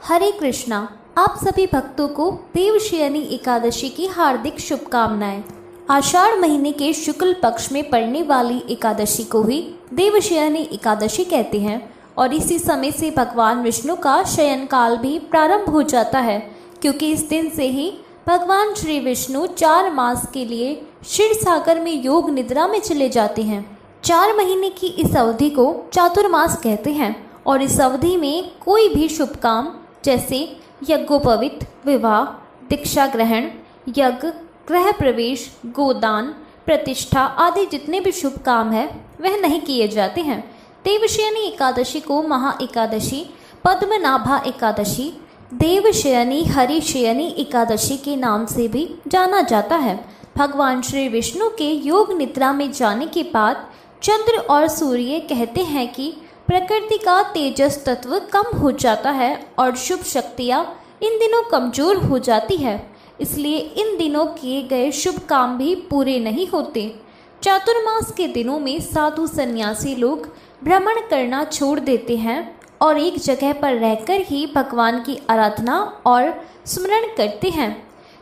हरे कृष्णा। आप सभी भक्तों को देवशयनी एकादशी की हार्दिक शुभकामनाएं। आषाढ़ महीने के शुक्ल पक्ष में पड़ने वाली एकादशी को ही देवशयनी एकादशी कहते हैं और इसी समय से भगवान विष्णु का शयन काल भी प्रारंभ हो जाता है, क्योंकि इस दिन से ही भगवान श्री विष्णु 4 मास के लिए क्षीर सागर में योग निद्रा में चले जाते हैं। 4 महीने की इस अवधि को चातुर्मास कहते हैं और इस अवधि में कोई भी शुभ काम जैसे यज्ञोपवीत, विवाह, दीक्षा ग्रहण, यज्ञ, गृह प्रवेश, गोदान, प्रतिष्ठा आदि जितने भी शुभ काम है वह नहीं किए जाते हैं। देवशयनी एकादशी को महा एकादशी, पद्मनाभा एकादशी, देवशयनी, हरिशयनी एकादशी के नाम से भी जाना जाता है। भगवान श्री विष्णु के योग निद्रा में जाने के बाद चंद्र और सूर्य कहते हैं कि प्रकृति का तेजस तत्व कम हो जाता है और शुभ शक्तियाँ इन दिनों कमजोर हो जाती है, इसलिए इन दिनों किए गए शुभ काम भी पूरे नहीं होते। चातुर्मास के दिनों में साधु सन्यासी लोग भ्रमण करना छोड़ देते हैं और एक जगह पर रहकर ही भगवान की आराधना और स्मरण करते हैं।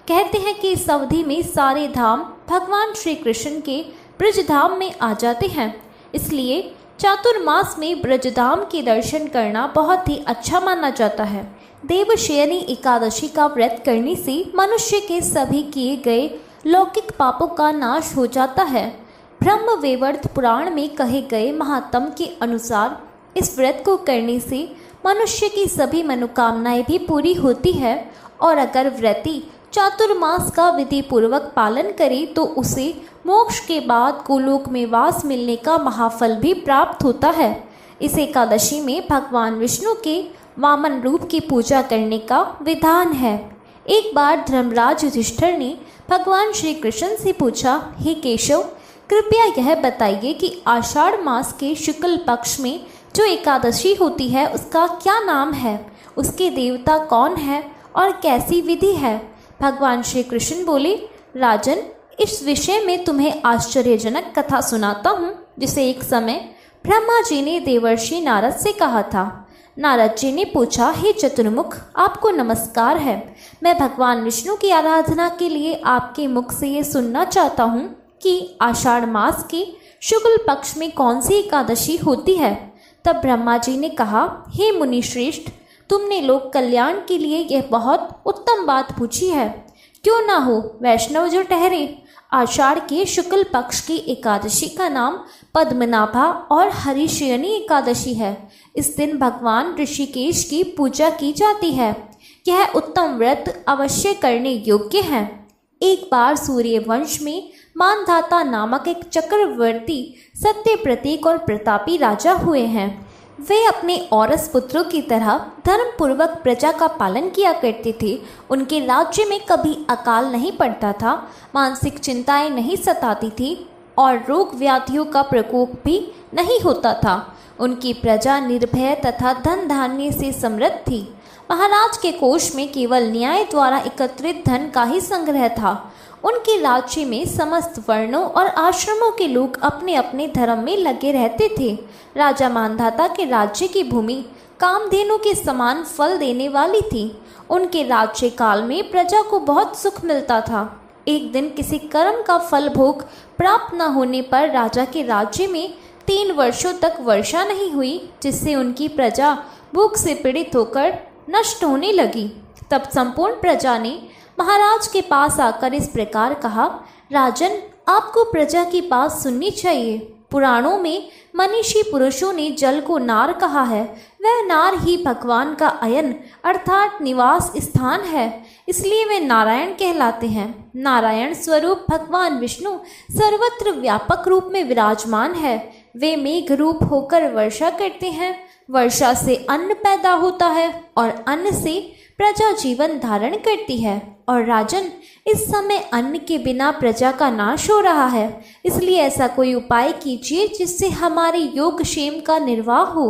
कहते हैं कि इस अवधि में सारे धाम भगवान श्री कृष्ण के ब्रजधाम में आ जाते हैं, इसलिए चातुर्मास में ब्रजधाम के दर्शन करना बहुत ही अच्छा माना जाता है। देवशयनी एकादशी का व्रत करने से मनुष्य के सभी किए गए लौकिक पापों का नाश हो जाता है। ब्रह्मवैवर्त पुराण में कहे गए महात्म के अनुसार इस व्रत को करने से मनुष्य की सभी मनोकामनाएं भी पूरी होती है और अगर व्रती चातुर्मास का विधि पूर्वक पालन करे तो उसे मोक्ष के बाद गोलोक में वास मिलने का महाफल भी प्राप्त होता है। इस एकादशी में भगवान विष्णु के वामन रूप की पूजा करने का विधान है। एक बार धर्मराज युधिष्ठिर ने भगवान श्री कृष्ण से पूछा, हे केशव, कृपया यह बताइए कि आषाढ़ मास के शुक्ल पक्ष में जो एकादशी होती है उसका क्या नाम है, उसके देवता कौन है और कैसी विधि है। भगवान श्री कृष्ण बोले, राजन, इस विषय में तुम्हें आश्चर्यजनक कथा सुनाता हूँ, जिसे एक समय ब्रह्मा जी ने देवर्षि नारद से कहा था। नारद जी ने पूछा, हे चतुर्मुख, आपको नमस्कार है। मैं भगवान विष्णु की आराधना के लिए आपके मुख से ये सुनना चाहता हूँ कि आषाढ़ मास के शुक्ल पक्ष में कौन सी एकादशी होती है। तब ब्रह्मा जी ने कहा, हे मुनि श्रेष्ठ, तुमने लोक कल्याण के लिए यह बहुत उत्तम बात पूछी है। क्यों ना हो वैष्णव जो ठहरे। आषाढ़ के शुक्ल पक्ष की एकादशी का नाम पद्मनाभा और हरिशयनी एकादशी है। इस दिन भगवान ऋषिकेश की पूजा की जाती है। यह उत्तम व्रत अवश्य करने योग्य है। एक बार सूर्यवंश में मानधाता नामक एक चक्रवर्ती सत्य प्रतीक और प्रतापी राजा हुए हैं। वे अपने औरस पुत्रों की तरह धर्मपूर्वक प्रजा का पालन किया करते थे। उनके राज्य में कभी अकाल नहीं पड़ता था, मानसिक चिंताएं नहीं सताती थी और रोग व्याधियों का प्रकोप भी नहीं होता था। उनकी प्रजा निर्भय तथा धन धान्य से समृद्ध थी। महाराज के कोष में केवल न्याय द्वारा एकत्रित धन का ही संग्रह था। उनके राज्य में समस्त वर्णों और आश्रमों के लोग अपने अपने धर्म में लगे रहते थे। राजा मानधाता के राज्य की भूमि कामधेनु के समान फल देने वाली थी। उनके राज्य काल में प्रजा को बहुत सुख मिलता था। एक दिन किसी कर्म का फल भोग प्राप्त न होने पर राजा के राज्य में 3 वर्षों तक वर्षा नहीं हुई, जिससे उनकी प्रजा भूख से पीड़ित होकर नष्ट होने लगी। तब संपूर्ण प्रजा ने महाराज के पास आकर इस प्रकार कहा, राजन, आपको प्रजा की बात सुननी चाहिए। पुराणों में मनीषी पुरुषों ने जल को नार कहा है। वह नार ही भगवान का अयन अर्थात निवास स्थान है, इसलिए वे नारायण कहलाते हैं। नारायण स्वरूप भगवान विष्णु सर्वत्र व्यापक रूप में विराजमान है। वे मेघ रूप होकर वर्षा करते हैं। वर्षा से अन्न पैदा होता है और अन्न से प्रजा जीवन धारण करती है। और राजन, इस समय अन्न के बिना प्रजा का नाश हो रहा है, इसलिए ऐसा कोई उपाय कीजिए जिससे हमारे योगक्षेम का निर्वाह हो।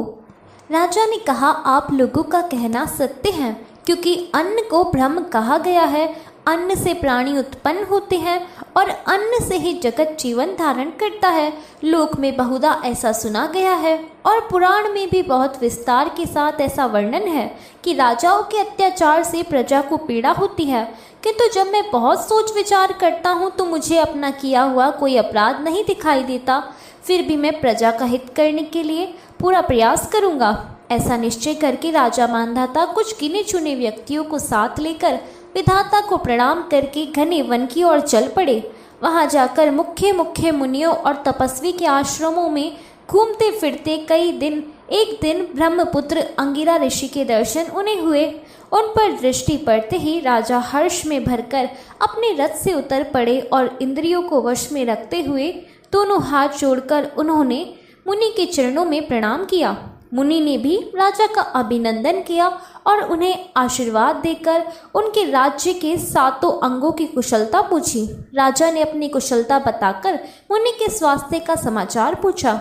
राजा ने कहा, आप लोगों का कहना सत्य है, क्योंकि अन्न को ब्रह्म कहा गया है। अन्न से प्राणी उत्पन्न होते हैं और अन्न से ही जगत जीवन धारण करता है। लोक में बहुधा ऐसा सुना गया है और पुराण में भी बहुत विस्तार के साथ ऐसा वर्णन है कि राजाओं के अत्याचार से प्रजा को पीड़ा होती है, किंतु जब मैं बहुत सोच विचार करता हूँ तो मुझे अपना किया हुआ कोई अपराध नहीं दिखाई देता। फिर भी मैं प्रजा का हित करने के लिए पूरा प्रयास करूँगा। ऐसा निश्चय करके राजा मानधाता कुछ गिने चुने व्यक्तियों को साथ लेकर विधाता को प्रणाम करके घने वन की ओर चल पड़े। वहां जाकर मुख्य मुख्य मुनियों और तपस्वी के आश्रमों में घूमते फिरते कई दिन एक दिन ब्रह्मपुत्र अंगिरा ऋषि के दर्शन उन्हें हुए। उन पर दृष्टि पड़ते ही राजा हर्ष में भरकर अपने रथ से उतर पड़े और इंद्रियों को वश में रखते हुए दोनों हाथ जोड़कर उन्होंने मुनि के चरणों में प्रणाम किया। मुनि ने भी राजा का अभिनंदन किया और उन्हें आशीर्वाद देकर उनके राज्य के 7 अंगों की कुशलता पूछी। राजा ने अपनी कुशलता बताकर मुनि के स्वास्थ्य का समाचार पूछा।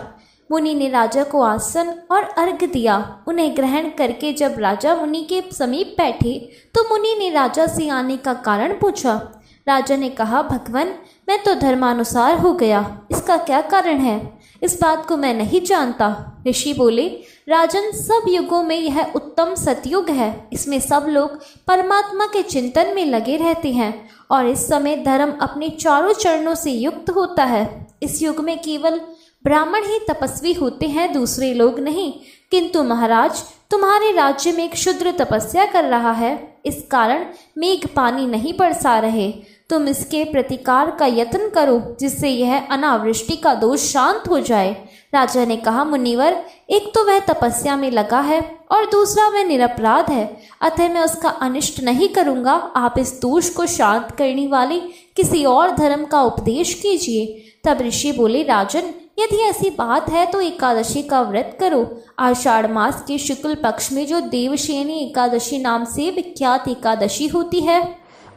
मुनि ने राजा को आसन और अर्घ्य दिया। उन्हें ग्रहण करके जब राजा मुनि के समीप बैठे तो मुनि ने राजा से आने का कारण पूछा। राजा ने कहा, भगवन, मैं तो धर्मानुसार हो गया, इसका क्या कारण है? इस बात को मैं नहीं जानता। ऋषि बोले, राजन, सब युगों में यह उत्तम सतयुग है। इसमें सब लोग परमात्मा के चिंतन में लगे रहते हैं और इस समय धर्म अपने चारों चरणों से युक्त होता है। इस युग में केवल ब्राह्मण ही तपस्वी होते हैं, दूसरे लोग नहीं। किंतु महाराज, तुम्हारे राज्य में एक शूद्र तपस्या कर रहा है, इस कारण मेघ पानी नहीं बरसा रहे। तुम इसके प्रतिकार का यत्न करो जिससे यह अनावृष्टि का दोष शांत हो जाए। राजा ने कहा, मुनिवर, एक तो वह तपस्या में लगा है और दूसरा वह निरपराध है, अतः मैं उसका अनिष्ट नहीं करूँगा। आप इस दोष को शांत करने वाले किसी और धर्म का उपदेश कीजिए। तब ऋषि बोले, राजन, यदि ऐसी बात है तो एकादशी का व्रत करो। आषाढ़ मास के शुक्ल पक्ष में जो देवशयनी एकादशी नाम से विख्यात एकादशी होती है,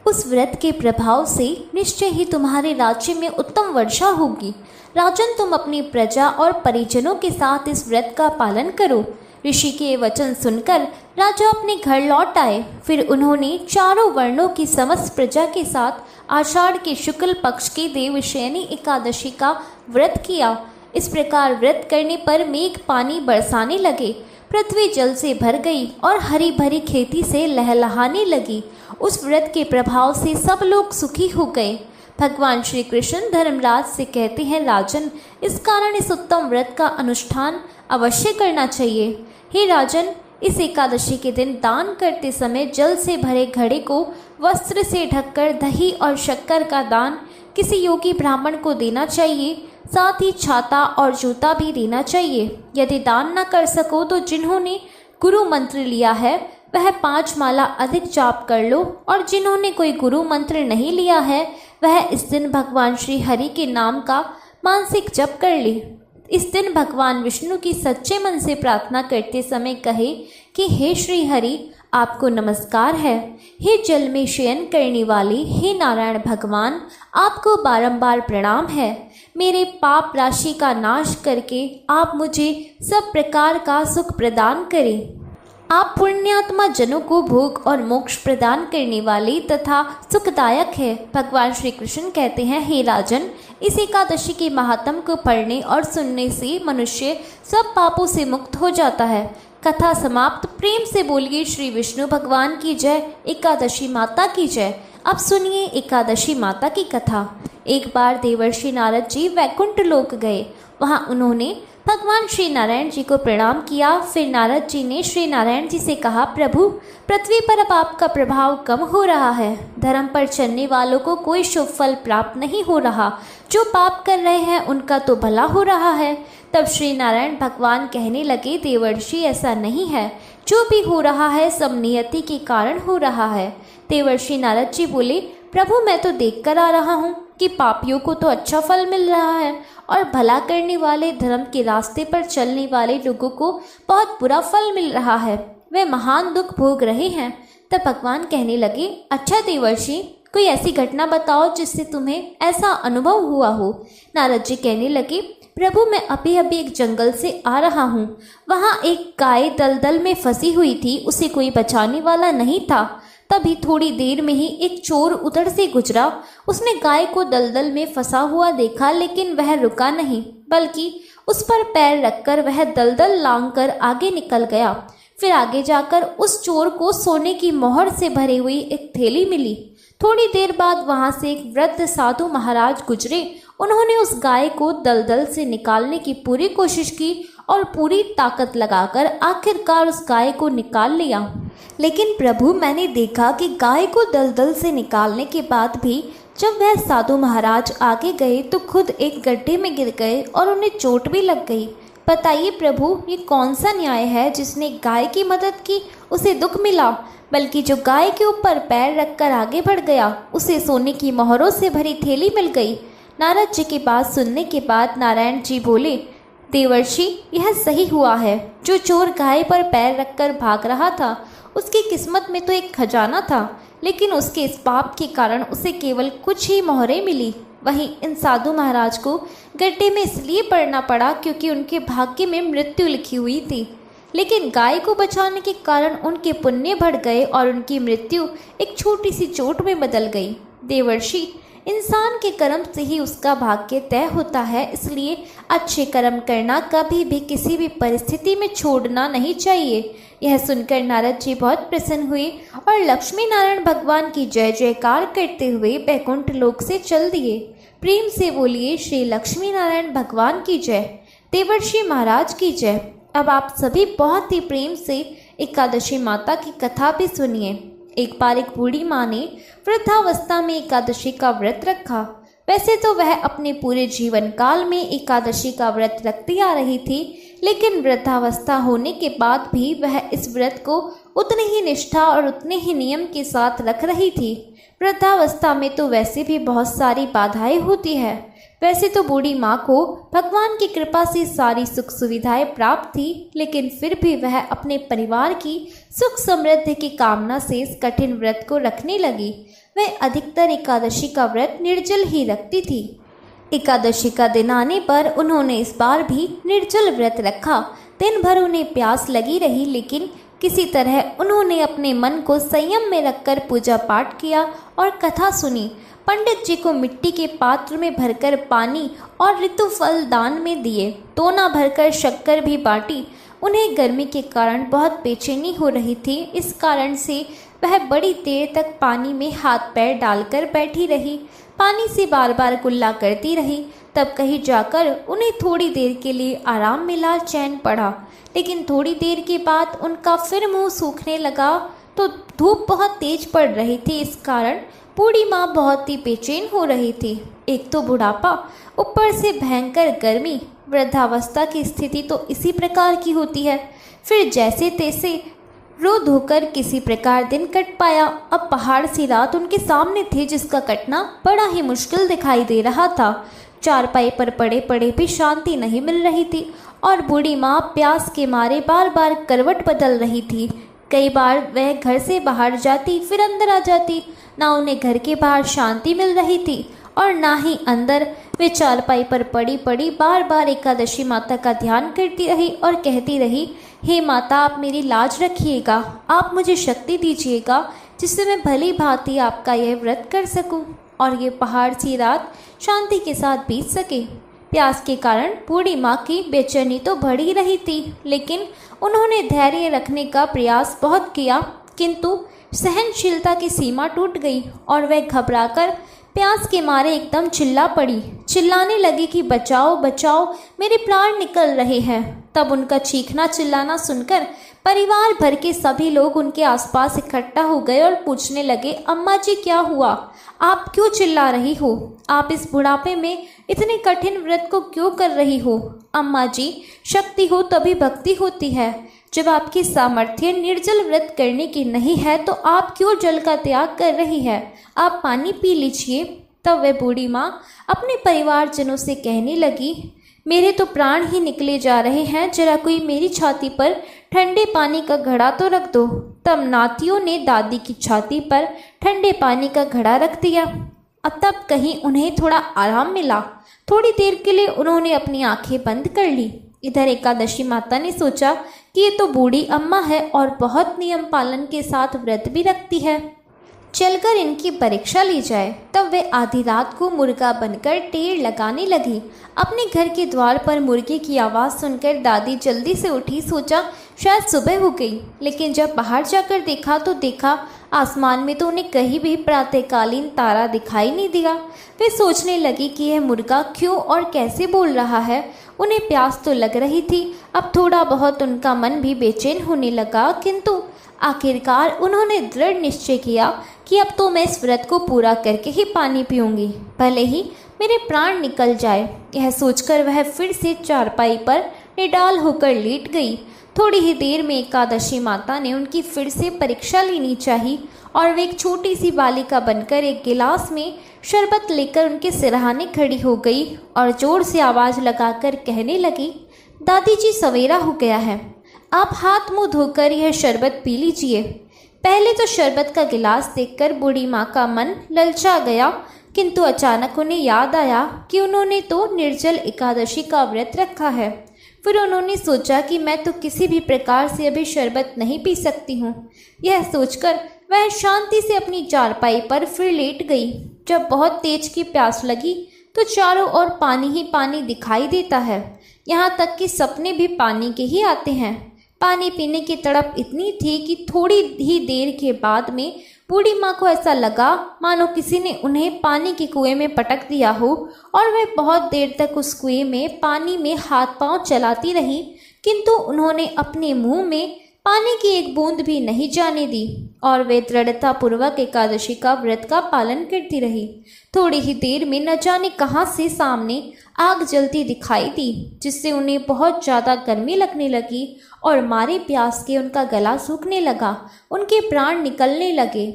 उस व्रत के प्रभाव से निश्चय ही तुम्हारे राज्य में उत्तम वर्षा होगी। राजन, तुम अपनी प्रजा और परिजनों के साथ इस व्रत का पालन करो। ऋषि के वचन सुनकर राजा अपने घर लौट आए। फिर उन्होंने चारों वर्णों की समस्त प्रजा के साथ आषाढ़ के शुक्ल पक्ष की देवशयनी एकादशी का व्रत किया। इस प्रकार व्रत करने पर मेघ पानी बरसाने लगे, पृथ्वी जल से भर गई और हरी भरी खेती से लहलहाने लगी। उस व्रत के प्रभाव से सब लोग सुखी हो गए। भगवान श्री कृष्ण धर्मराज से कहते हैं, राजन, इस कारण इस उत्तम व्रत का अनुष्ठान अवश्य करना चाहिए। हे राजन, इस एकादशी के दिन दान करते समय जल से भरे घड़े को वस्त्र से ढककर दही और शक्कर का दान किसी योगी ब्राह्मण को देना चाहिए। साथ ही छाता और जूता भी देना चाहिए। यदि दान न कर सको तो जिन्होंने गुरु मंत्र लिया है वह 5 माला अधिक जाप कर लो, और जिन्होंने कोई गुरु मंत्र नहीं लिया है वह इस दिन भगवान श्री हरि के नाम का मानसिक जप कर ले। इस दिन भगवान विष्णु की सच्चे मन से प्रार्थना करते समय कहे कि हे श्री हरि, आपको नमस्कार है। हे जल में शयन करने वाले हे नारायण भगवान, आपको बारंबार प्रणाम है। मेरे पाप राशि का नाश करके आप मुझे सब प्रकार का सुख प्रदान करें। आप पुण्यात्मा जनों को भोग और मोक्ष प्रदान करने वाले तथा सुखदायक है। भगवान श्री कृष्ण कहते हैं, हे राजन, इस एकादशी के महात्म को पढ़ने और सुनने से मनुष्य सब पापों से मुक्त हो जाता है। कथा समाप्त। प्रेम से बोलिए श्री विष्णु भगवान की जय, एकादशी माता की जय। अब सुनिए एकादशी माता की कथा। एक बार देवर्षि नारद जी वैकुंठ लोक गए। वहाँ उन्होंने भगवान श्री नारायण जी को प्रणाम किया। फिर नारद जी ने श्री नारायण जी से कहा, प्रभु, पृथ्वी पर अब आपका प्रभाव कम हो रहा है। धर्म पर चलने वालों को कोई शुभ फल प्राप्त नहीं हो रहा। जो पाप कर रहे हैं उनका तो भला हो रहा है। तब श्री नारायण भगवान कहने लगे, देवर्षि, ऐसा नहीं है। जो भी हो रहा है सब नियति के कारण हो रहा है। देवर्षि नारद जी बोले, प्रभु, मैं तो देख कर आ रहा हूँ कि पापियों को तो अच्छा फल मिल रहा है और भला करने वाले, धर्म के रास्ते पर चलने वाले लोगों को बहुत बुरा फल मिल रहा है। वे महान दुख भोग रहे हैं। तब भगवान कहने लगे, अच्छा देवर्षि, कोई ऐसी घटना बताओ जिससे तुम्हें ऐसा अनुभव हुआ हो। नारद जी कहने लगे, प्रभु, मैं अभी अभी एक जंगल से आ रहा हूँ। वहाँ एक गाय दलदल में फंसी हुई थी, उसे कोई बचाने वाला नहीं था। तभी थोड़ी देर में ही एक चोर उधर से गुजरा। उसने गाय को दलदल में फंसा हुआ देखा, लेकिन वह रुका नहीं, बल्कि उस पर पैर रखकर वह दलदल लांघकर आगे निकल गया। फिर आगे जाकर उस चोर को सोने की मोहर से भरी हुई एक थैली मिली। थोड़ी देर बाद वहां से एक वृद्ध साधु महाराज गुजरे। उन्होंने उस गाय को दलदल से निकालने की पूरी कोशिश की और पूरी ताकत लगाकर आखिरकार उस गाय को निकाल लिया। लेकिन प्रभु, मैंने देखा कि गाय को दलदल से निकालने के बाद भी जब वह साधु महाराज आगे गए तो खुद एक गड्ढे में गिर गए और उन्हें चोट भी लग गई। बताइए प्रभु, ये कौन सा न्याय है? जिसने गाय की मदद की उसे दुख मिला, बल्कि जो गाय के ऊपर पैर रखकर आगे बढ़ गया उसे सोने की मोहरों से भरी थैली मिल गई। नारद जी की बात सुनने के बाद नारायण जी बोले, देवर्षि, यह सही हुआ है। जो चोर गाय पर पैर रखकर भाग रहा था उसकी किस्मत में तो एक खजाना था, लेकिन उसके इस पाप के कारण उसे केवल कुछ ही मोहरें मिली। वहीं इन साधु महाराज को गड्ढे में इसलिए पड़ना पड़ा क्योंकि उनके भाग्य में मृत्यु लिखी हुई थी, लेकिन गाय को बचाने के कारण उनके पुण्य बढ़ गए और उनकी मृत्यु एक छोटी सी चोट में बदल गई। देवर्षि, इंसान के कर्म से ही उसका भाग्य तय होता है, इसलिए अच्छे कर्म करना कभी भी किसी भी परिस्थिति में छोड़ना नहीं चाहिए। यह सुनकर नारद जी बहुत प्रसन्न हुए और लक्ष्मी नारायण भगवान की जय जयकार करते हुए बैकुंठ लोक से चल दिए। प्रेम से बोलिए श्री लक्ष्मी नारायण भगवान की जय, देवर्षि महाराज की जय। अब आप सभी बहुत ही प्रेम से एकादशी माता की कथा भी सुनिए। एक बार एक बूढ़ी माँ ने वृद्धावस्था में एकादशी का व्रत रखा। वैसे तो वह अपने पूरे जीवन काल में एकादशी का व्रत रखती आ रही थी, लेकिन वृद्धावस्था होने के बाद भी वह इस व्रत को उतनी ही निष्ठा और उतने ही नियम के साथ रख रही थी। वृद्धावस्था में तो वैसे भी बहुत सारी बाधाएं होती है। वैसे तो बूढ़ी माँ को भगवान की कृपा से सारी सुख सुविधाएं प्राप्त थी, लेकिन फिर भी वह अपने परिवार की सुख समृद्धि की कामना से इस कठिन व्रत को रखने लगी। वह अधिकतर एकादशी का व्रत निर्जल ही रखती थी। एकादशी का दिन आने पर उन्होंने इस बार भी निर्जल व्रत रखा। दिन भर उन्हें प्यास लगी रही, लेकिन किसी तरह उन्होंने अपने मन को संयम में रखकर पूजा पाठ किया और कथा सुनी। पंडित जी को मिट्टी के पात्र में भरकर पानी और ऋतु फल दान में दिए। दोना भरकर शक्कर भी बांटी। उन्हें गर्मी के कारण बहुत बेचैनी हो रही थी, इस कारण से वह बड़ी देर तक पानी में हाथ पैर डालकर बैठी रही। पानी से बार बार कुल्ला करती रही। तब कहीं जाकर उन्हें थोड़ी देर के लिए आराम मिला, चैन पड़ा। लेकिन थोड़ी देर के बाद उनका फिर मुंह सूखने लगा तो धूप बहुत तेज पड़ रही थी, इस कारण बूढ़ी माँ बहुत ही बेचैन हो रही थी। एक तो बुढ़ापा, ऊपर से भयंकर गर्मी। वृद्धावस्था की स्थिति तो इसी प्रकार की होती है। फिर जैसे तैसे रो धोकर किसी प्रकार दिन कट पाया। अब पहाड़ सी रात उनके सामने थी, जिसका कटना बड़ा ही मुश्किल दिखाई दे रहा था। चारपाई पर पड़े पड़े भी शांति नहीं मिल रही थी और बूढ़ी माँ प्यास के मारे बार बार करवट बदल रही थी। कई बार वह घर से बाहर जाती, फिर अंदर आ जाती। ना उन्हें घर के बाहर शांति मिल रही थी और ना ही अंदर। वे चारपाई पर पड़ी पड़ी बार बार एकादशी माता का ध्यान करती रही और कहती रही, हे माता, आप मेरी लाज रखिएगा, आप मुझे शक्ति दीजिएगा जिससे मैं भली भांति आपका यह व्रत कर सकूं और ये पहाड़ सी रात शांति के साथ बीत सके। प्यास के कारण बूढ़ी माँ की बेचैनी तो बढ़ ही रही थी, लेकिन उन्होंने धैर्य रखने का प्रयास बहुत किया, किंतु सहनशीलता की सीमा टूट गई और वह घबराकर प्यास के मारे एकदम चिल्ला पड़ी। चिल्लाने लगी कि बचाओ बचाओ, मेरे प्राण निकल रहे हैं। तब उनका चीखना चिल्लाना सुनकर परिवार भर के सभी लोग उनके आसपास इकट्ठा हो गए और पूछने लगे, अम्मा जी क्या हुआ? आप क्यों चिल्ला रही हो? आप इस बुढ़ापे में इतने कठिन व्रत को क्यों कर रही हो? अम्मा जी, शक्ति हो तभी भक्ति होती है। जब आपकी सामर्थ्य निर्जल व्रत करने की नहीं है तो आप क्यों जल का त्याग कर रही है? आप पानी पी लीजिए। तब वह बूढ़ी माँ अपने परिवारजनों से कहने लगी, मेरे तो प्राण ही निकले जा रहे हैं, जरा कोई मेरी छाती पर ठंडे पानी का घड़ा तो रख दो। तब नातियों ने दादी की छाती पर ठंडे पानी का घड़ा रख दिया। अब तब कहीं उन्हें थोड़ा आराम मिला। थोड़ी देर के लिए उन्होंने अपनी आंखें बंद कर ली। इधर एकादशी माता ने सोचा कि ये तो बूढ़ी अम्मा है और बहुत नियम पालन के साथ व्रत भी रखती है। चलकर इनकी परीक्षा ली जाए। तब वे आधी रात को मुर्गा बनकर टेर लगाने लगी। अपने घर के द्वार पर मुर्गे की आवाज़ सुनकर दादी जल्दी से उठी। सोचा शायद सुबह हो गई, लेकिन जब बाहर जाकर देखा तो देखा आसमान में तो उन्हें कहीं भी प्रातःकालीन तारा दिखाई नहीं दिया। वे सोचने लगी कि यह मुर्गा क्यों और कैसे बोल रहा है। उन्हें प्यास तो लग रही थी, अब थोड़ा बहुत उनका मन भी बेचैन होने लगा, किंतु आखिरकार उन्होंने दृढ़ निश्चय किया कि अब तो मैं इस व्रत को पूरा करके ही पानी पीऊंगी, भले ही मेरे प्राण निकल जाए। यह सोचकर वह फिर से चारपाई पर निडाल होकर लेट गई। थोड़ी ही देर में एकादशी माता ने उनकी फिर से परीक्षा लेनी चाहिए और वे एक छोटी सी बालिका बनकर एक गिलास में शरबत लेकर उनके सिरहाने खड़ी हो गई और जोर से आवाज़ लगाकर कहने लगी, दादी जी सवेरा हो गया है, आप हाथ मुंह धोकर यह शरबत पी लीजिए। पहले तो शरबत का गिलास देखकर बूढ़ी माँ का मन ललचा गया, किंतु अचानक उन्हें याद आया कि उन्होंने तो निर्जल एकादशी का व्रत रखा है। फिर उन्होंने सोचा कि मैं तो किसी भी प्रकार से अभी शरबत नहीं पी सकती हूँ। यह सोचकर वह शांति से अपनी चारपाई पर फिर लेट गई। जब बहुत तेज की प्यास लगी तो चारों ओर पानी ही पानी दिखाई देता है, यहाँ तक कि सपने भी पानी के ही आते हैं। पानी पीने की तड़प इतनी थी कि थोड़ी ही देर के बाद में बूढ़ी माँ को ऐसा लगा मानो किसी ने उन्हें पानी के कुएं में पटक दिया हो, और वे बहुत देर तक उस कुएं में पानी में हाथ पांव चलाती रही, किंतु उन्होंने अपने मुंह में पानी की एक बूंद भी नहीं जाने दी और वे दृढ़तापूर्वक एकादशी का व्रत का पालन करती रही। थोड़ी ही देर में न जाने कहाँ से सामने आग जलती दिखाई दी, जिससे उन्हें बहुत ज़्यादा गर्मी लगने लगी और मारे प्यास के उनका गला सूखने लगा, उनके प्राण निकलने लगे।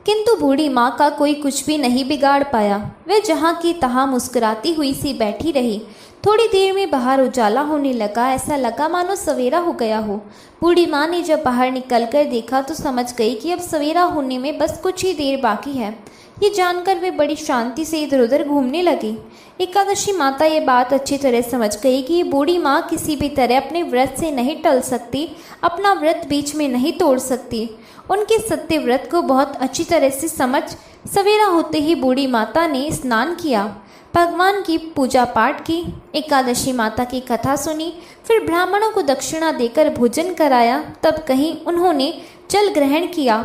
किंतु बूढ़ी माँ का कोई कुछ भी नहीं बिगाड़ पाया। वे जहाँ की तहाँ मुस्कुराती हुई सी बैठी रही। थोड़ी देर में बाहर उजाला होने लगा, ऐसा लगा मानो सवेरा हो गया हो। बूढ़ी माँ ने जब बाहर निकलकर देखा तो समझ गई कि अब सवेरा होने में बस कुछ ही देर बाकी है। ये जानकर वे बड़ी शांति से इधर उधर घूमने लगी। एकादशी माता ये बात अच्छी तरह समझ गई कि ये बूढ़ी माँ किसी भी तरह अपने व्रत से नहीं टल सकती, अपना व्रत बीच में नहीं तोड़ सकती। उनके सत्य व्रत को बहुत अच्छी तरह से समझ सवेरा होते ही बूढ़ी माता ने स्नान किया, भगवान की पूजा पाठ की, एकादशी माता की कथा सुनी, फिर ब्राह्मणों को दक्षिणा देकर भोजन कराया। तब कहीं उन्होंने जल ग्रहण किया।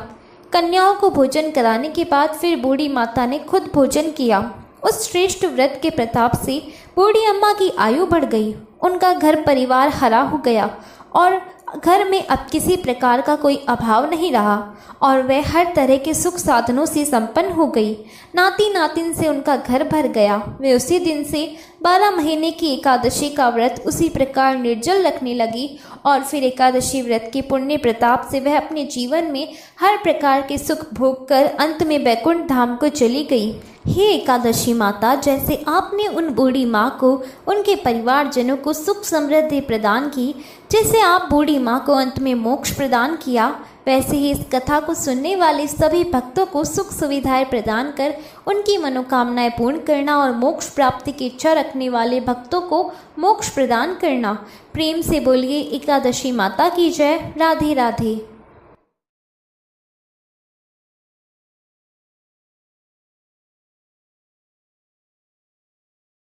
कन्याओं को भोजन कराने के बाद फिर बूढ़ी माता ने खुद भोजन किया। उस श्रेष्ठ व्रत के प्रताप से बूढ़ी अम्मा की आयु बढ़ गई। उनका घर परिवार हरा हो गया और घर में अब किसी प्रकार का कोई अभाव नहीं रहा और वह हर तरह के सुख साधनों से संपन्न हो गई। नाती नातिन से उनका घर भर गया। वे उसी दिन से 12 महीने की एकादशी का व्रत उसी प्रकार निर्जल रखने लगी और फिर एकादशी व्रत के पुण्य प्रताप से वह अपने जीवन में हर प्रकार के सुख भोग कर अंत में बैकुंठ धाम को चली गई। हे एकादशी माता, जैसे आपने उन बूढ़ी माँ को, उनके परिवारजनों को सुख समृद्धि प्रदान की, जैसे आप बूढ़ी माँ को अंत में मोक्ष प्रदान किया, वैसे ही इस कथा को सुनने वाले सभी भक्तों को सुख सुविधाएं प्रदान कर उनकी मनोकामनाएं पूर्ण करना और मोक्ष प्राप्ति की इच्छा रखने वाले भक्तों को मोक्ष प्रदान करना। प्रेम से बोलिए एकादशी माता की जय। राधे राधे।